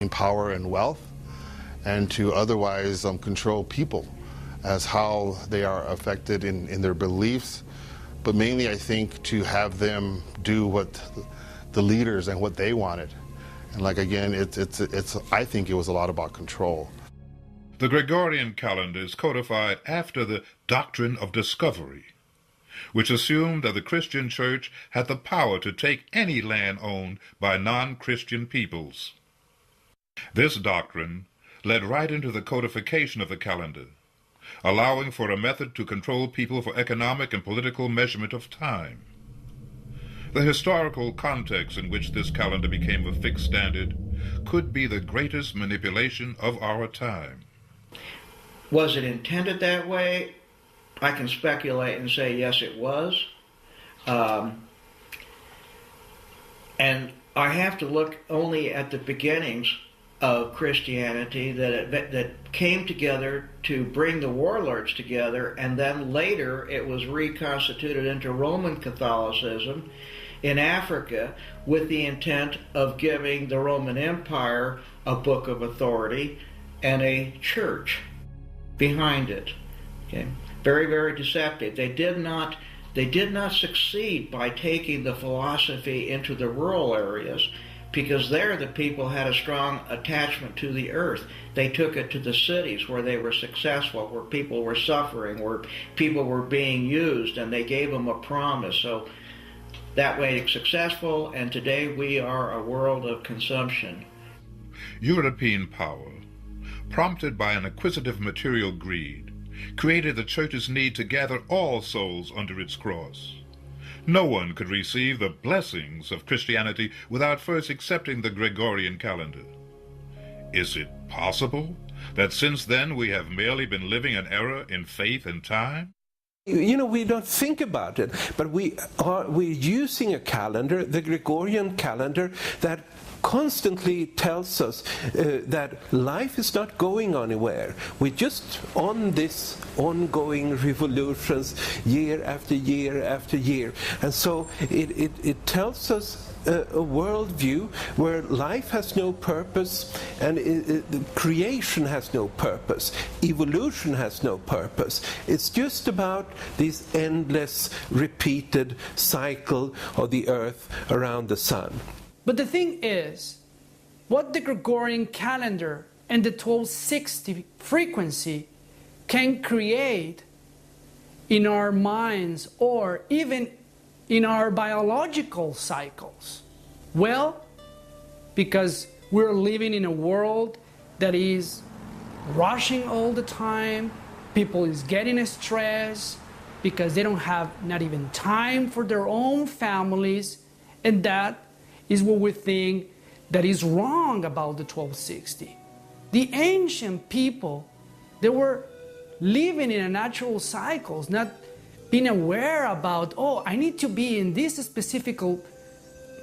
power and wealth, and to otherwise control people as how they are affected in their beliefs, but mainly I think to have them do what the leaders and what they wanted. And like again, I think it was a lot about control. The Gregorian calendar is codified after the doctrine of discovery, which assumed that the Christian church had the power to take any land owned by non-Christian peoples. This doctrine led right into the codification of the calendar, allowing for a method to control people for economic and political measurement of time. The historical context in which this calendar became a fixed standard could be the greatest manipulation of our time. Was it intended that way? I can speculate and say yes, it was. And I have to look only at the beginnings of Christianity that came together to bring the warlords together, and then later it was reconstituted into Roman Catholicism in Africa with the intent of giving the Roman Empire a book of authority and a church behind it. Okay. Very, very deceptive. They did not succeed by taking the philosophy into the rural areas, because there the people had a strong attachment to the earth. They took it to the cities where they were successful, where people were suffering, where people were being used, and they gave them a promise. So that way it's successful, and today we are a world of consumption. European power, prompted by an acquisitive material greed, created the church's need to gather all souls under its cross. No one could receive the blessings of Christianity without first accepting the Gregorian calendar. Is it possible that since then we have merely been living an era in faith and time? You know, we don't think about it, but we're using a calendar, the Gregorian calendar, that constantly tells us that life is not going anywhere. We're just on this ongoing revolutions year after year after year. And so it tells us a worldview where life has no purpose, and creation has no purpose, evolution has no purpose. It's just about this endless repeated cycle of the earth around the sun. But the thing is, what the Gregorian calendar and the 1260 frequency can create in our minds, or even in our biological cycles? Well, because we're living in a world that is rushing all the time, people is getting stressed because they don't have not even time for their own families, and that is what we think that is wrong about the 1260. The ancient people, they were living in a natural cycles, not being aware about, oh, I need to be in this specific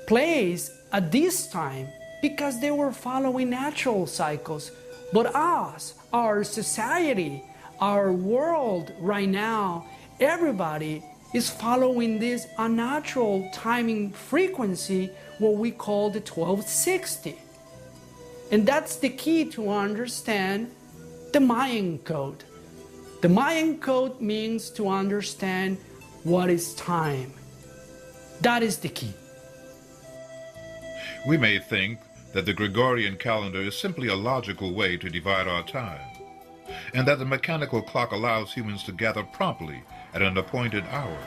place at this time, because they were following natural cycles. But us, our society, our world right now, everybody is following this unnatural timing frequency, what we call the 1260. And that's the key to understand the Mayan code. The Mayan code means to understand what is time. That is the key. We may think that the Gregorian calendar is simply a logical way to divide our time, and that the mechanical clock allows humans to gather promptly at an appointed hour.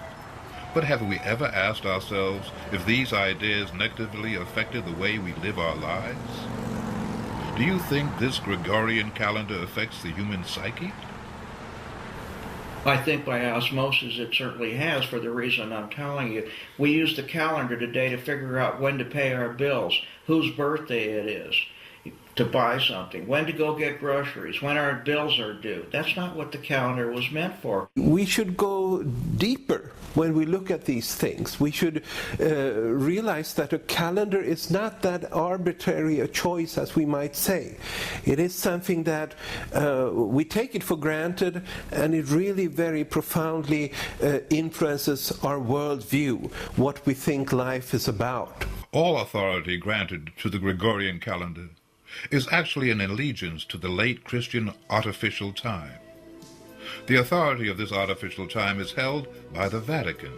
But have we ever asked ourselves if these ideas negatively affected the way we live our lives? Do you think this Gregorian calendar affects the human psyche? I think by osmosis it certainly has, for the reason I'm telling you. We use the calendar today to figure out when to pay our bills, whose birthday it is, to buy something, when to go get groceries, when our bills are due. That's not what the calendar was meant for. We should go deeper when we look at these things. We should realize that a calendar is not that arbitrary a choice as we might say. It is something that we take it for granted, and it really very profoundly influences our worldview, what we think life is about. All authority granted to the Gregorian calendar is actually an allegiance to the late Christian artificial time. The authority of this artificial time is held by the Vatican,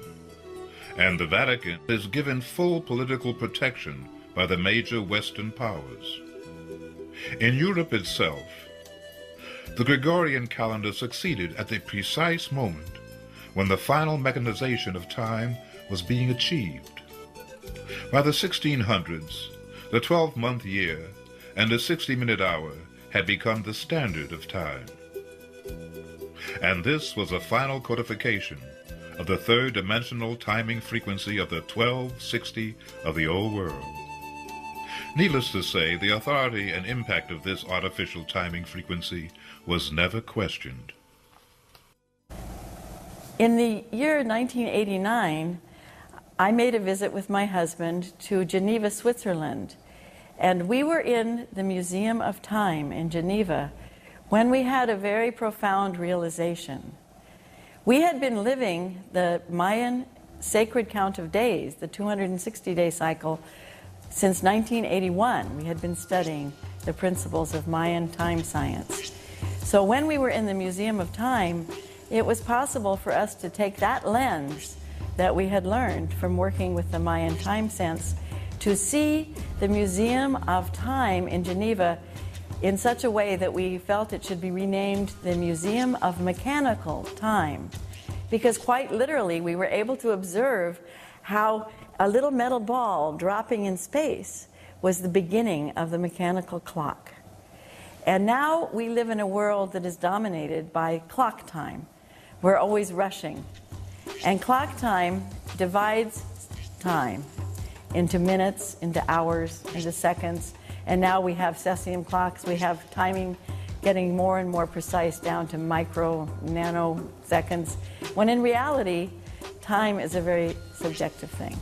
and the Vatican is given full political protection by the major Western powers. In Europe itself, the Gregorian calendar succeeded at the precise moment when the final mechanization of time was being achieved. By the 1600s, the 12-month year and the 60-minute hour had become the standard of time. And this was a final codification of the third dimensional timing frequency of the 1260 of the Old World. Needless to say, the authority and impact of this artificial timing frequency was never questioned. In the year 1989, I made a visit with my husband to Geneva, Switzerland, and we were in the Museum of Time in Geneva when we had a very profound realization. We had been living the Mayan sacred count of days, the 260-day cycle, since 1981. We had been studying the principles of Mayan time science. So when we were in the Museum of Time, it was possible for us to take that lens that we had learned from working with the Mayan time sense to see the Museum of Time in Geneva in such a way that we felt it should be renamed the Museum of Mechanical Time. Because quite literally, we were able to observe how a little metal ball dropping in space was the beginning of the mechanical clock. And now we live in a world that is dominated by clock time. We're always rushing. And clock time divides time into minutes, into hours, into seconds. And now we have cesium clocks. We have timing getting more and more precise down to micro, nanoseconds, when in reality, time is a very subjective thing.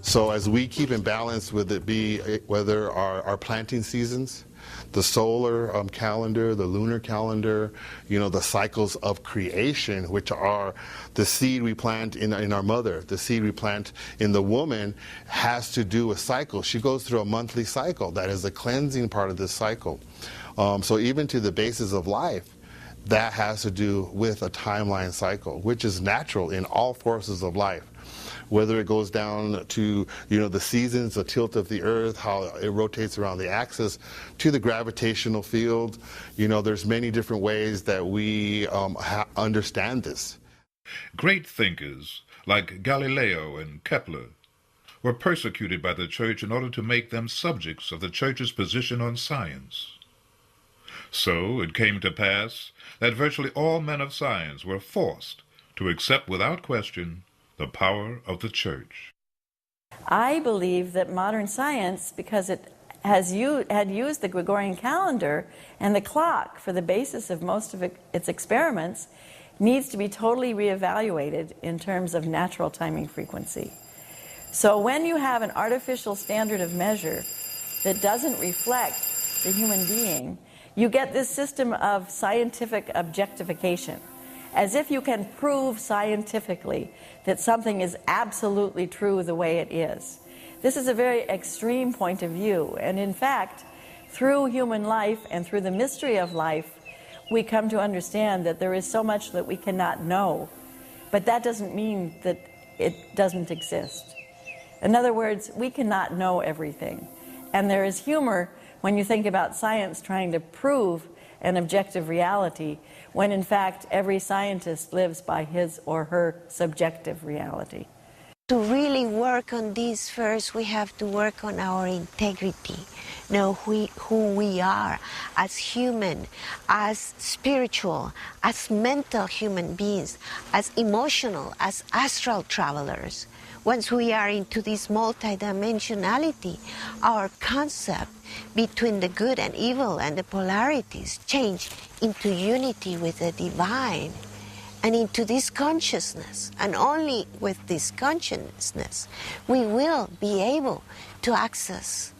So as we keep in balance with it be whether our planting seasons, the solar calendar, the lunar calendar, the cycles of creation, which are the seed we plant in our mother, the seed we plant in the woman, has to do with cycles. She goes through a monthly cycle. That is the cleansing part of this cycle. So even to the basis of life, that has to do with a timeline cycle, which is natural in all forces of life. Whether it goes down to the seasons, the tilt of the earth, how it rotates around the axis, to the gravitational field, there's many different ways that we understand this. Great thinkers like Galileo and Kepler were persecuted by the church in order to make them subjects of the church's position on science. So it came to pass that virtually all men of science were forced to accept without question the power of the church. I believe that modern science, because it had used the Gregorian calendar and the clock for the basis of most of its experiments, needs to be totally reevaluated in terms of natural timing frequency. So when you have an artificial standard of measure that doesn't reflect the human being, you get this system of scientific objectification, as if you can prove scientifically that something is absolutely true the way it is. This is a very extreme point of view, and in fact, through human life and through the mystery of life, we come to understand that there is so much that we cannot know, but that doesn't mean that it doesn't exist. In other words, we cannot know everything, and there is humor when you think about science trying to prove an objective reality, when in fact every scientist lives by his or her subjective reality. To really work on this, first we have to work on our integrity, know who we are as human, as spiritual, as mental human beings, as emotional, as astral travelers. Once we are into this multidimensionality, our concept between the good and evil and the polarities change into unity with the divine and into this consciousness. And only with this consciousness we will be able to access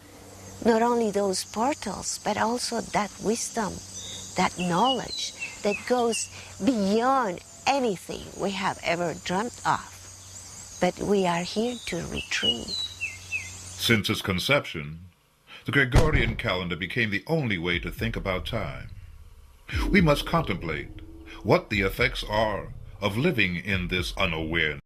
not only those portals, but also that wisdom, that knowledge that goes beyond anything we have ever dreamt of. But we are here to retrieve. Since its conception, the Gregorian calendar became the only way to think about time. We must contemplate what the effects are of living in this unawareness.